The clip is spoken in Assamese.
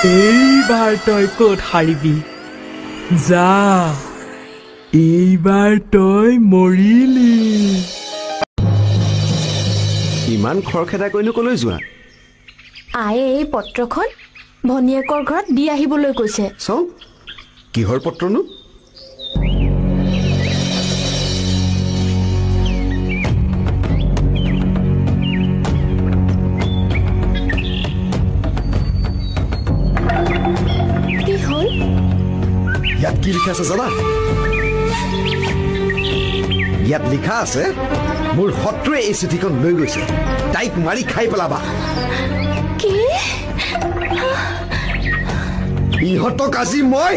এইবাৰ তই ক'ত হাৰিবি যা এইবাৰ তই মৰিলি ইমান খৰখেদা কৰিনো কলৈ যোৱা আয়ে এই পত্ৰখন ভনীয়েকৰ ঘৰত দি আহিবলৈ কৈছে চাওঁ কিহৰ পত্ৰনো কি হ'ল ইয়াত কি লিখা আছে জানা ইয়াত লিখা আছে মোৰ শত্ৰুৱে এই চিঠিখন লৈ গৈছে তাইক মাৰি খাই পেলাবা কি ইহঁতক আজি মই